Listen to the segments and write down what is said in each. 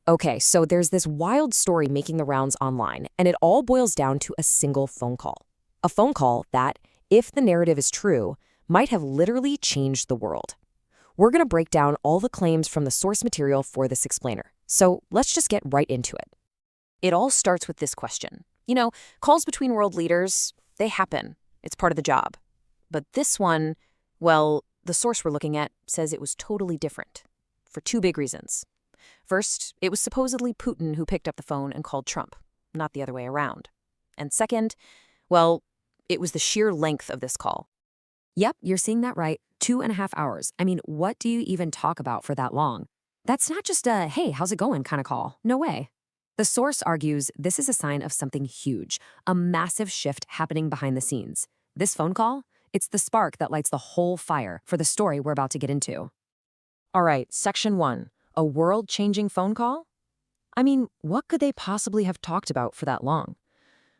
Okay, so there's this wild story making the rounds online, and it all boils down to a single phone call. A phone call that, if the narrative is true, might have literally changed the world. We're going to break down all the claims from the source material for this explainer. So let's just get right into it. It all starts with this question. Calls between world leaders, they happen. It's part of the job. But this one, well, the source we're looking at says it was totally different, for two big reasons. First, it was supposedly Putin who picked up the phone and called Trump, not the other way around. And second, well, it was the sheer length of this call. Yep, you're seeing that right. 2.5 hours. I mean, what do you even talk about for that long? That's not just a, hey, how's it going kind of call. No way. The source argues this is a sign of something huge, a massive shift happening behind the scenes. This phone call, it's the spark that lights the whole fire for the story we're about to get into. All right, Section 1, a world-changing phone call? I mean, what could they possibly have talked about for that long?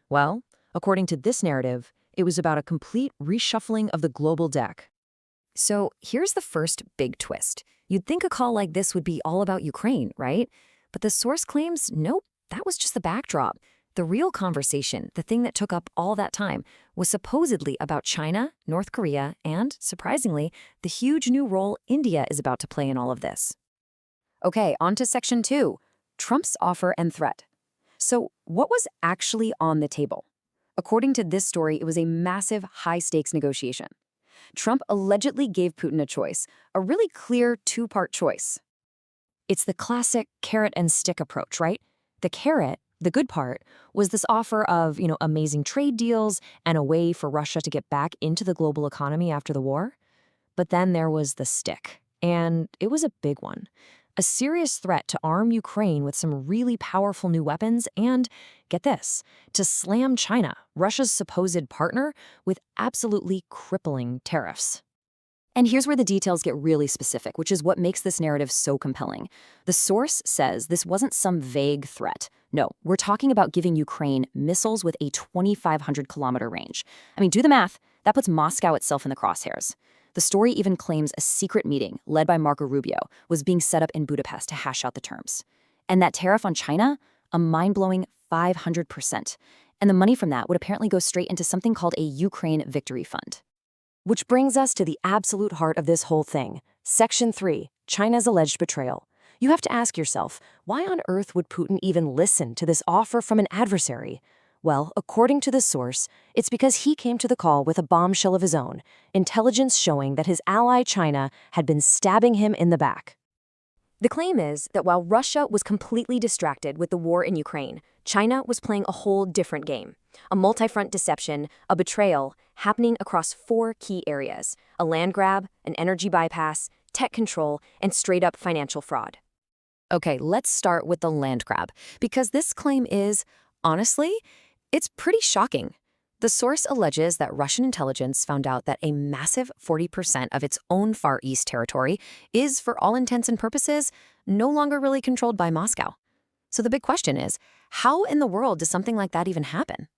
Well, according to this narrative, it was about a complete reshuffling of the global deck. So here's the first big twist. You'd think a call like this would be all about Ukraine, right? But the source claims, nope, that was just the backdrop. The real conversation, the thing that took up all that time, was supposedly about China, North Korea, and, surprisingly, the huge new role India is about to play in all of this. Okay, on to Section 2, Trump's offer and threat. So what was actually on the table? According to this story, it was a massive, high-stakes negotiation. Trump allegedly gave Putin a choice, a really clear two-part choice. It's the classic carrot and stick approach, right? The carrot, the good part, was this offer of, amazing trade deals and a way for Russia to get back into the global economy after the war. But then there was the stick, and it was a big one. A serious threat to arm Ukraine with some really powerful new weapons and, get this, to slam China, Russia's supposed partner, with absolutely crippling tariffs. And here's where the details get really specific, which is what makes this narrative so compelling. The source says this wasn't some vague threat. No, we're talking about giving Ukraine missiles with a 2,500-kilometer range. I mean, do the math. That puts Moscow itself in the crosshairs. The story even claims a secret meeting, led by Marco Rubio, was being set up in Budapest to hash out the terms. And that tariff on China? A mind-blowing 500%. And the money from that would apparently go straight into something called a Ukraine Victory Fund. Which brings us to the absolute heart of this whole thing. Section 3, China's alleged betrayal. You have to ask yourself, why on earth would Putin even listen to this offer from an adversary? Well, according to the source, it's because he came to the call with a bombshell of his own, intelligence showing that his ally China had been stabbing him in the back. The claim is that while Russia was completely distracted with the war in Ukraine, China was playing a whole different game. A multi-front deception, a betrayal, happening across 4 key areas: a land grab, an energy bypass, tech control, and straight-up financial fraud. Okay, let's start with the land grab, because this claim is, honestly, it's pretty shocking. The source alleges that Russian intelligence found out that a massive 40% of its own Far East territory is, for all intents and purposes, no longer really controlled by Moscow. So the big question is, how in the world does something like that even happen?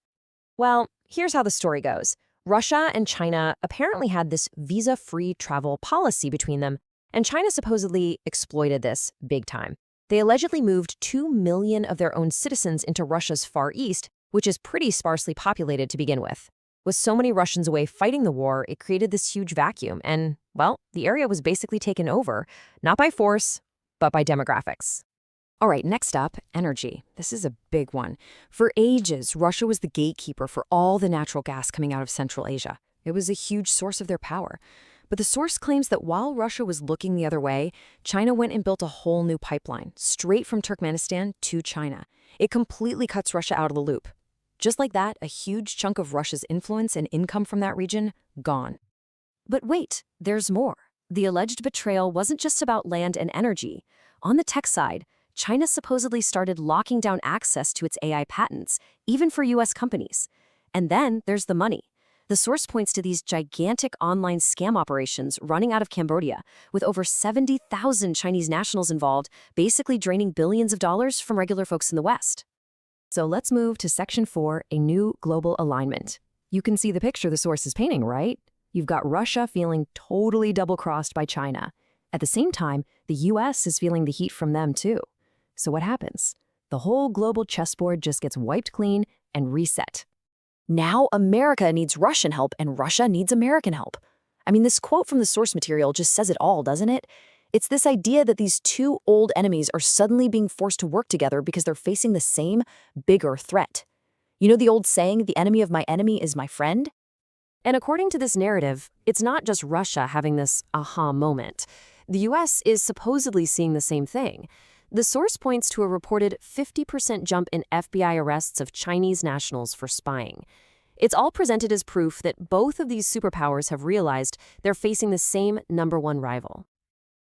Well, here's how the story goes. Russia and China apparently had this visa-free travel policy between them, and China supposedly exploited this big time. They allegedly moved 2 million of their own citizens into Russia's Far East, which is pretty sparsely populated to begin with. With so many Russians away fighting the war, it created this huge vacuum, and, well, the area was basically taken over, not by force, but by demographics. All right, next up, energy. This is a big one. For ages, Russia was the gatekeeper for all the natural gas coming out of Central Asia. It was a huge source of their power. But the source claims that while Russia was looking the other way, China went and built a whole new pipeline, straight from Turkmenistan to China. It completely cuts Russia out of the loop. Just like that, a huge chunk of Russia's influence and income from that region, gone. But wait, there's more. The alleged betrayal wasn't just about land and energy. On the tech side, China supposedly started locking down access to its AI patents, even for U.S. companies. And then there's the money. The source points to these gigantic online scam operations running out of Cambodia, with over 70,000 Chinese nationals involved, basically draining billions of dollars from regular folks in the West. So let's move to Section 4, a new global alignment. You can see the picture the source is painting, right? You've got Russia feeling totally double-crossed by China. At the same time, the U.S. is feeling the heat from them too. So what happens? The whole global chessboard just gets wiped clean and reset. Now America needs Russian help and Russia needs American help. I mean, this quote from the source material just says it all, doesn't it? It's this idea that these two old enemies are suddenly being forced to work together because they're facing the same, bigger threat. You know the old saying, the enemy of my enemy is my friend? And according to this narrative, it's not just Russia having this aha moment. The US is supposedly seeing the same thing. The source points to a reported 50% jump in FBI arrests of Chinese nationals for spying. It's all presented as proof that both of these superpowers have realized they're facing the same #1 rival.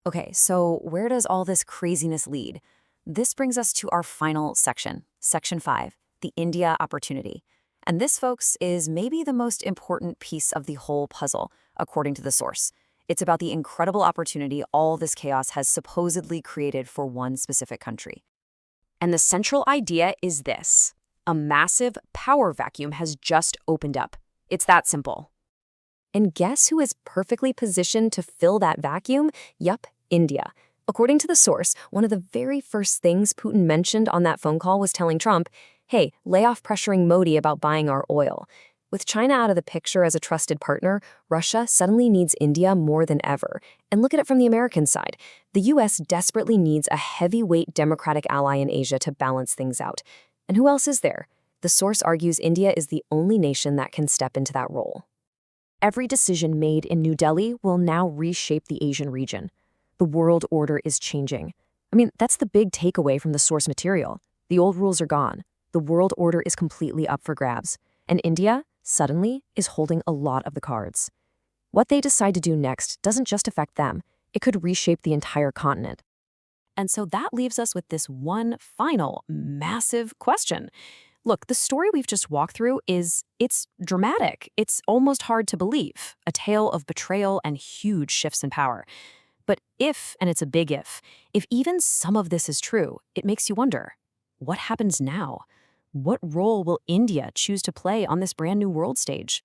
Okay, so where does all this craziness lead? This brings us to our final section, Section 5, the India opportunity. And this, folks, is maybe the most important piece of the whole puzzle, according to the source. It's about the incredible opportunity all this chaos has supposedly created for one specific country. And the central idea is this: a massive power vacuum has just opened up. It's that simple. And guess who is perfectly positioned to fill that vacuum? Yup, India. According to the source, one of the very first things Putin mentioned on that phone call was telling Trump, hey, lay off pressuring Modi about buying our oil. With China out of the picture as a trusted partner, Russia suddenly needs India more than ever. And look at it from the American side. The US desperately needs a heavyweight democratic ally in Asia to balance things out. And who else is there? The source argues India is the only nation that can step into that role. Every decision made in New Delhi will now reshape the Asian region. The world order is changing. I mean, that's the big takeaway from the source material. The old rules are gone. The world order is completely up for grabs. And India, suddenly, is holding a lot of the cards. What they decide to do next doesn't just affect them. It could reshape the entire continent. And so that leaves us with this one final, massive question. Look, the story we've just walked through it's dramatic. It's almost hard to believe. A tale of betrayal and huge shifts in power. But if, and it's a big if even some of this is true, it makes you wonder, what happens now? What role will India choose to play on this brand new world stage?